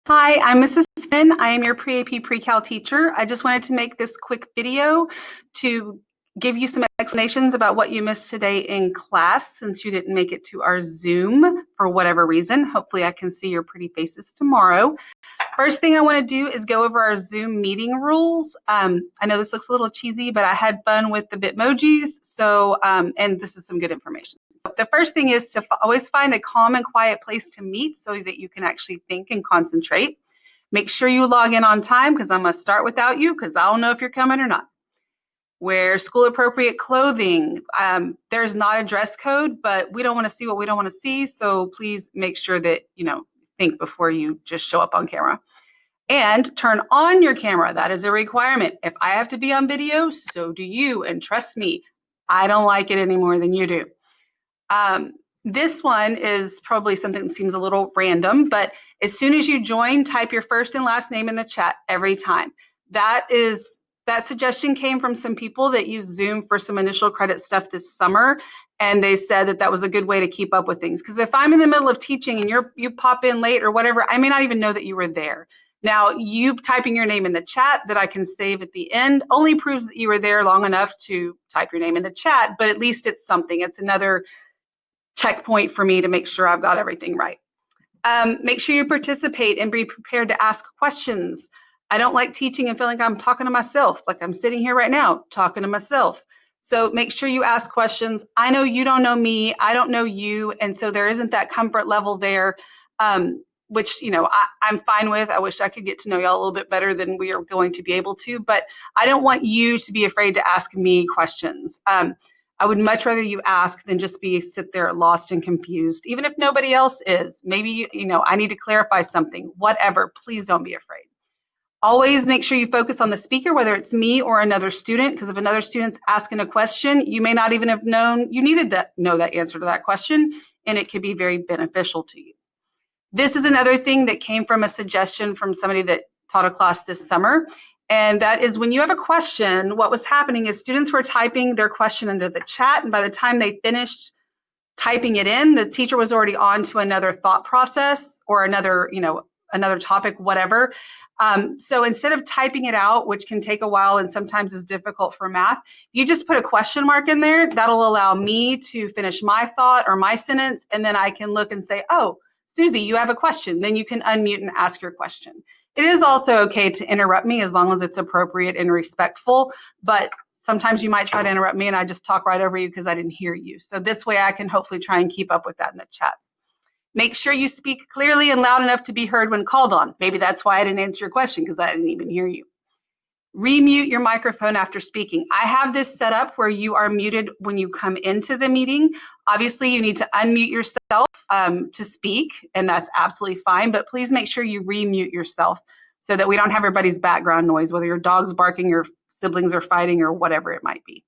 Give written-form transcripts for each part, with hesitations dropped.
Hi, I'm Mrs. Finn. I am your pre-AP pre-cal teacher. I just wanted to make this quick video to give you some explanations about what you missed today in class since you didn't make it to our Zoom for whatever reason. Hopefully I can see your pretty faces tomorrow. First thing I want to do is go over our Zoom meeting rules. I know this looks a little cheesy, but I had fun with the Bitmojis, and this is some good information. The first thing is to always find a calm and quiet place to meet so that you can actually think and concentrate. Make sure you log in on time because I'm going to start without you because I don't know if you're coming or not. Wear school appropriate clothing. There's not a dress code, but we don't want to see what we don't want to see. So please make sure that, think before you just show up on camera. And turn on your camera. That is a requirement. If I have to be on video, so do you. And trust me, I don't like it any more than you do. This one is probably something that seems a little random, but as soon as you join, type your first and last name in the chat every time. That suggestion came from some people that use Zoom for some initial credit stuff this summer, and they said that was a good way to keep up with things. Because if I'm in the middle of teaching and you pop in late or whatever, I may not even know that you were there. Now, you typing your name in the chat that I can save at the end only proves that you were there long enough to type your name in the chat, but at least it's something. It's another checkpoint for me to make sure I've got everything right. Make sure you participate and be prepared to ask questions. I don't like teaching and feeling like I'm talking to myself, like I'm sitting here right now talking to myself. So make sure you ask questions. I know you don't know me, I don't know you, and so there isn't that comfort level there, which I'm fine with. I wish I could get to know y'all a little bit better than we are going to be able to, but I don't want you to be afraid to ask me questions. I would much rather you ask than just sit there lost and confused, even if nobody else is. Maybe, I need to clarify something, whatever, please don't be afraid. Always make sure you focus on the speaker, whether it's me or another student, because if another student's asking a question, you may not even have known you needed to know that answer to that question, and it could be very beneficial to you. This is another thing that came from a suggestion from somebody that taught a class this summer. And that is when you have a question, what was happening is students were typing their question into the chat. And by the time they finished typing it in, the teacher was already on to another thought process or another topic, whatever. So instead of typing it out, which can take a while and sometimes is difficult for math, you just put a question mark in there. That'll allow me to finish my thought or my sentence. And then I can look and say, oh, Susie, you have a question. Then you can unmute and ask your question. It is also okay to interrupt me as long as it's appropriate and respectful, but sometimes you might try to interrupt me and I just talk right over you because I didn't hear you. So this way I can hopefully try and keep up with that in the chat. Make sure you speak clearly and loud enough to be heard when called on. Maybe that's why I didn't answer your question because I didn't even hear you. Remute your microphone after speaking. I have this set up where you are muted when you come into the meeting. Obviously, you need to unmute yourself to speak, and that's absolutely fine, but please make sure you remute yourself so that we don't have everybody's background noise, whether your dog's barking, your siblings are fighting, or whatever it might be.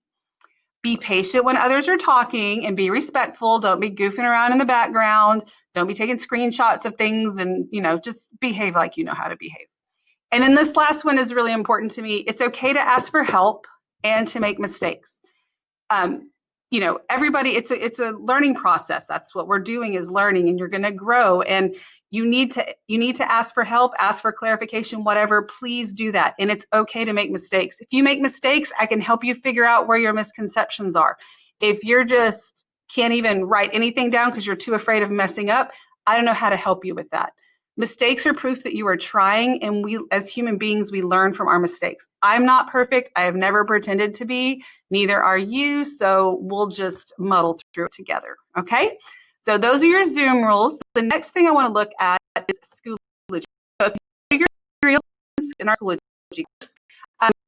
Be patient when others are talking and be respectful. Don't be goofing around in the background. Don't be taking screenshots of things and, just behave like you know how to behave. And then this last one is really important to me. It's okay to ask for help and to make mistakes. Everybody, it's a learning process. That's what we're doing is learning, and you're going to grow. And you need to ask for help, ask for clarification, whatever. Please do that. And it's okay to make mistakes. If you make mistakes, I can help you figure out where your misconceptions are. If you're just can't even write anything down because you're too afraid of messing up, I don't know how to help you with that. Mistakes are proof that you are trying, and we, as human beings, we learn from our mistakes. I'm not perfect. I have never pretended to be. Neither are you, so we'll just muddle through it together, okay? So those are your Zoom rules. The next thing I want to look at is Schoology. So if you figure in our Schoology,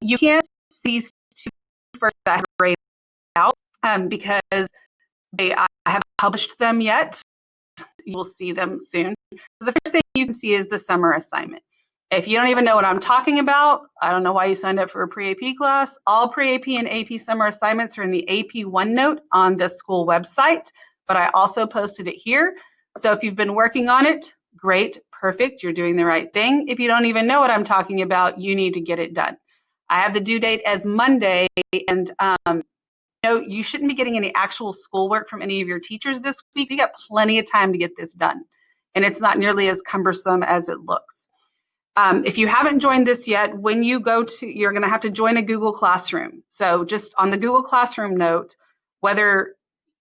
you can't see these two first that I have raised out because I haven't published them yet. You will see them soon. So the first thing you can see is the summer assignment. If you don't even know what I'm talking about, I don't know why you signed up for a pre-AP class. All pre-AP and AP summer assignments are in the AP OneNote on the school website, but I also posted it here. So if you've been working on it, great, perfect, you're doing the right thing. If you don't even know what I'm talking about, you need to get it done. I have the due date as Monday, and you shouldn't be getting any actual schoolwork from any of your teachers this week. You got plenty of time to get this done, and it's not nearly as cumbersome as it looks. If you haven't joined this yet, when you go to, you're going to have to join a Google Classroom. So just on the Google Classroom note, whether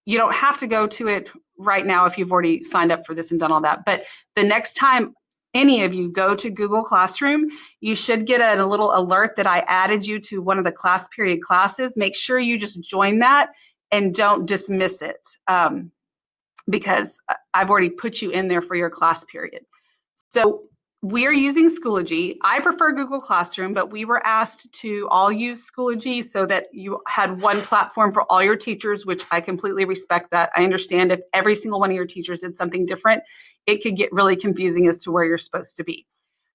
you don't have to go to it right now if you've already signed up for this and done all that, but the next time any of you go to Google Classroom, you should get a little alert that I added you to one of the class period classes. Make sure you just join that and don't dismiss it, because I've already put you in there for your class period. So we're using Schoology. I prefer Google Classroom, but we were asked to all use Schoology so that you had one platform for all your teachers, which I completely respect that. I understand if every single one of your teachers did something different, it could get really confusing as to where you're supposed to be.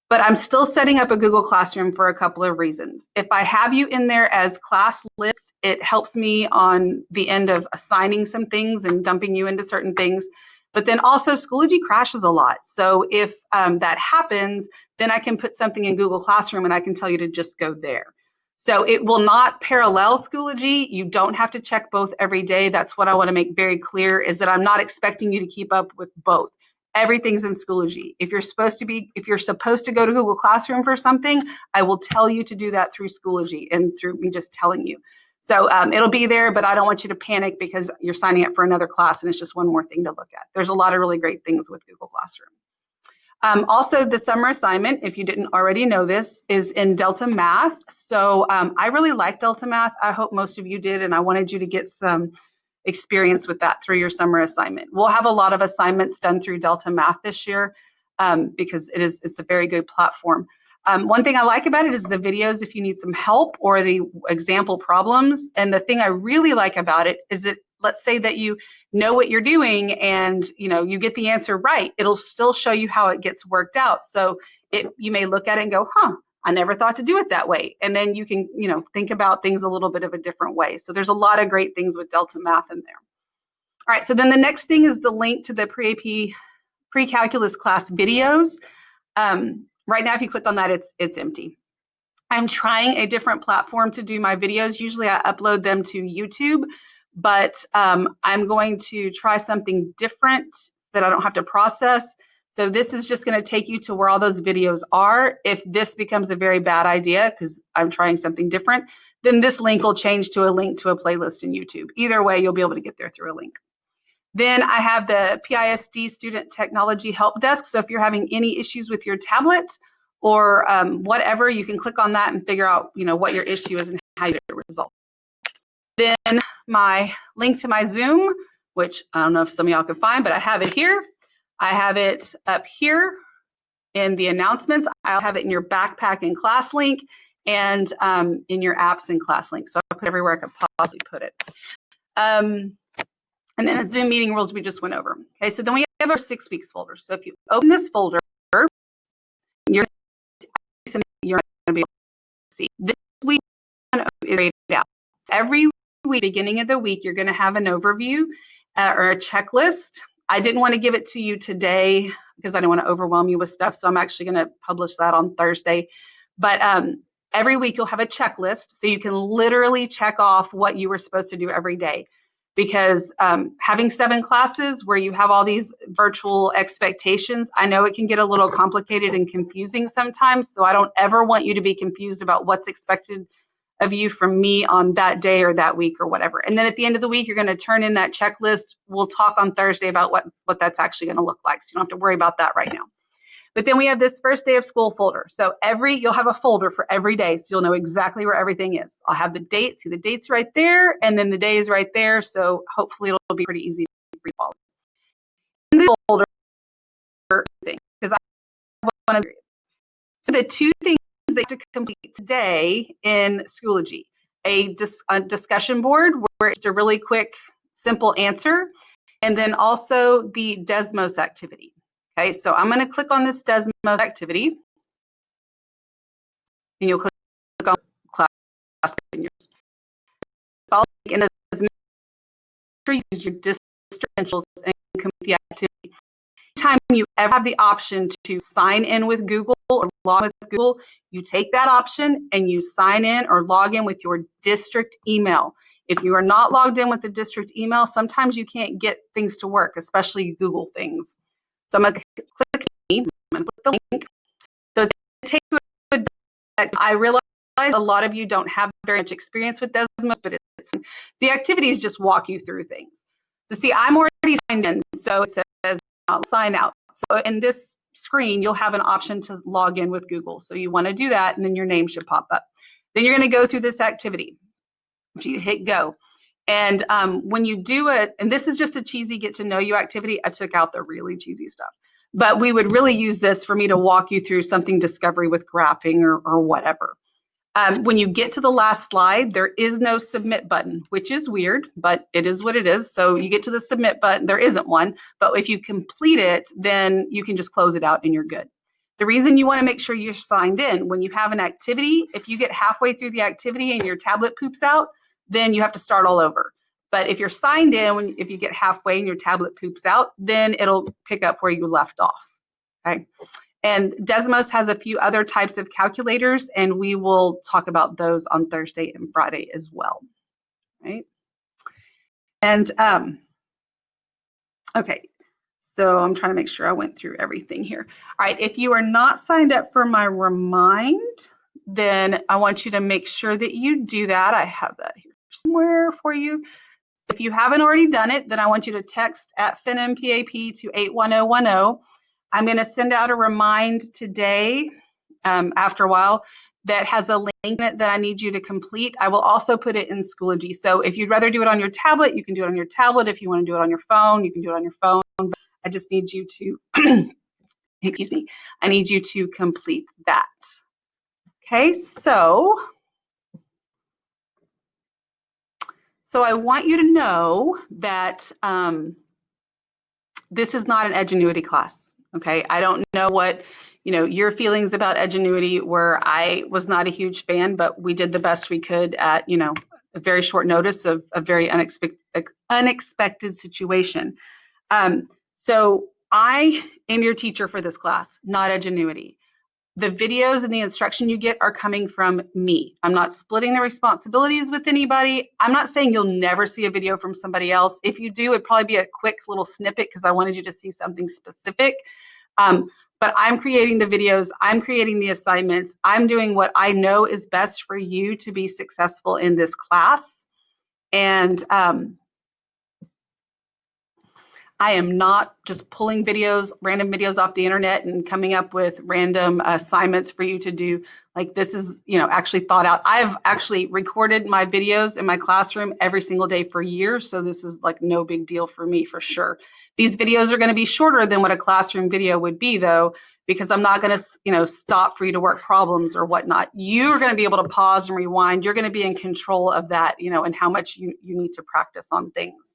But I'm still setting up a Google Classroom for a couple of reasons. If I have you in there as class lists, it helps me on the end of assigning some things and dumping you into certain things. But then also Schoology crashes a lot. So if that happens, then I can put something in Google Classroom and I can tell you to just go there. So it will not parallel Schoology. You don't have to check both every day. That's what I want to make very clear, is that I'm not expecting you to keep up with both. Everything's in Schoology. If you're supposed to go to Google Classroom for something, I will tell you to do that through Schoology and through me just telling you. So it'll be there, but I don't want you to panic because you're signing up for another class and it's just one more thing to look at. There's a lot of really great things with Google Classroom. Also, the summer assignment, if you didn't already know this, is in Delta Math. So I really like Delta Math. I hope most of you did, and I wanted you to get some experience with that through your summer assignment. We'll have a lot of assignments done through Delta Math this year because it's a very good platform. One thing I like about it is the videos if you need some help or the example problems. And the thing I really like about it is that, let's say that you know what you're doing and you get the answer right, it'll still show you how it gets worked out. So you may look at it and go, I never thought to do it that way. And then you can, think about things a little bit of a different way. So there's a lot of great things with Delta Math in there. All right, so then the next thing is the link to the pre-AP pre-calculus class videos. Right now, if you click on that, it's empty. I'm trying a different platform to do my videos. Usually I upload them to YouTube, but I'm going to try something different that I don't have to process. So this is just going to take you to where all those videos are. If this becomes a very bad idea because I'm trying something different, then this link will change to a link to a playlist in YouTube. Either way, you'll be able to get there through a link. Then I have the PISD Student Technology Help Desk. So if you're having any issues with your tablet or whatever, you can click on that and figure out what your issue is and how you get it resolved. Then my link to my Zoom, which I don't know if some of y'all can find, but I have it here. I have it up here in the announcements. I'll have it in your backpack and class link and in your apps and class link. So I'll put everywhere I could possibly put it. And then the Zoom meeting rules we just went over. Okay, so then we have our 6 weeks folder. So if you open this folder, you're going to be able to see. This week is rated out. Every week, beginning of the week, you're going to have an overview or a checklist. I didn't want to give it to you today because I didn't want to overwhelm you with stuff. So I'm actually going to publish that on Thursday. But every week you'll have a checklist so you can literally check off what you were supposed to do every day. Because having 7 classes where you have all these virtual expectations, I know it can get a little complicated and confusing sometimes. So I don't ever want you to be confused about what's expected of you from me on that day or that week or whatever. And then at the end of the week, you're going to turn in that checklist. We'll talk on Thursday about what that's actually going to look like. So you don't have to worry about that right now. But then we have this first day of school folder. So you'll have a folder for every day. So you'll know exactly where everything is. I'll have the dates, see the dates right there, and then the day is right there. So hopefully it'll be pretty easy to follow. In the folder thing, because I want to. So the 2 things that you have to complete today in Schoology, a discussion board where it's a really quick, simple answer, and then also the Desmos activity. Okay, so I'm going to click on this Desmos activity, and you'll click on class and make sure you use your district credentials and complete the activity. Anytime you ever have the option to sign in with Google or log in with Google, you take that option and you sign in or log in with your district email. If you are not logged in with the district email, sometimes you can't get things to work, especially Google things. So I'm going to click the link. So it's going to take you to I realize a lot of you don't have very much experience with Desmos, but the activities just walk you through things. So see, I'm already signed in, so it says sign out. So in this screen, you'll have an option to log in with Google. So you want to do that, and then your name should pop up. Then you're going to go through this activity. So you hit go. And when you do it, and this is just a cheesy get to know you activity, I took out the really cheesy stuff. But we would really use this for me to walk you through something discovery with graphing or whatever. When you get to the last slide, there is no submit button, which is weird, but it is what it is. So you get to the submit button, there isn't one, but if you complete it, then you can just close it out and you're good. The reason you want to make sure you're signed in, when you have an activity, if you get halfway through the activity and your tablet poops out, then you have to start all over. But if you're signed in, if you get halfway and your tablet poops out, then it'll pick up where you left off, okay? And Desmos has a few other types of calculators, and we will talk about those on Thursday and Friday as well, right? And okay, so I'm trying to make sure I went through everything here. All right, if you are not signed up for my Remind, then I want you to make sure that you do that. I have that here somewhere for you. If you haven't already done it, then I want you to text at FinMPAP to 81010. I'm going to send out a Remind today after a while that has a link in it that I need you to complete. I will also put it in Schoology. So if you'd rather do it on your tablet, you can do it on your tablet. If you want to do it on your phone, you can do it on your phone. But I just need you to, excuse me, I need you to complete that. Okay, so I want you to know that this is not an Edgenuity class, okay? I don't know what, your feelings about Edgenuity were. I was not a huge fan, but we did the best we could at, a very short notice of a very unexpected situation. So I am your teacher for this class, not Edgenuity. The videos and the instruction you get are coming from me. I'm not splitting the responsibilities with anybody. I'm not saying you'll never see a video from somebody else. If you do, it'd probably be a quick little snippet because I wanted you to see something specific. But I'm creating the videos, I'm creating the assignments, I'm doing what I know is best for you to be successful in this class. And I am not just pulling random videos off the internet and coming up with random assignments for you to do. Like this is, actually thought out. I've actually recorded my videos in my classroom every single day for years. So this is like no big deal for me for sure. These videos are going to be shorter than what a classroom video would be though, because I'm not going to, stop for you to work problems or whatnot. You're going to be able to pause and rewind. You're going to be in control of that, and how much you need to practice on things.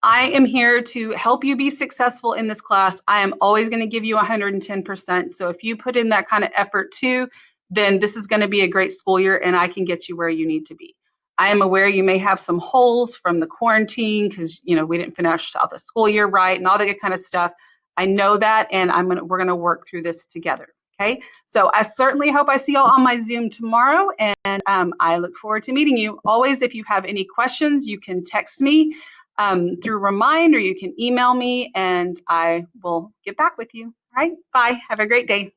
I am here to help you be successful in this class. I am always going to give you 110%. So if you put in that kind of effort too, then this is going to be a great school year and I can get you where you need to be. I am aware you may have some holes from the quarantine because, we didn't finish out the school year right and all that good kind of stuff. I know that, and we're going to work through this together. Okay, so I certainly hope I see y'all on my Zoom tomorrow, and I look forward to meeting you. Always, if you have any questions, you can text me through Remind, or you can email me and I will get back with you. All right, bye. Have a great day.